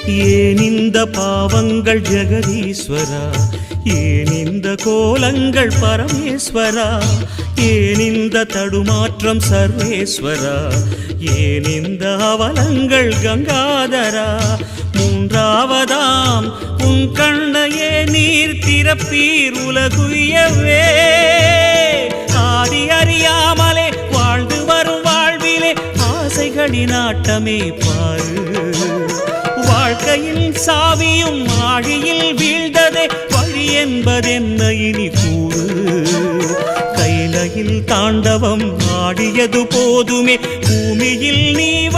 ஏன் இந்த பாவங்கள் ஜெகதீஸ்வரா, ஏன் இந்த கோலங்கள் பரமேஸ்வரா, ஏன் இந்த தடுமாற்றம் சர்வேஸ்வரா, ஏன் இந்த அவலங்கள் கங்காதரா. மூன்றாவதாம் உன் கண்ணையே நீர் திறப்பீர் உலகுயவே. ஆதி அறியாமலே வாழ்ந்து வரும் வாழ்விலே ஆசைகளின் ஆட்டமே பாரு. வாழ்க்கையில் சாவியும் ஆழியில் வீழ்ந்ததே, வழி என்பதென்ன இனி கூறு. கைலையில் தாண்டவம் ஆடியது போதுமே, பூமியில் நீ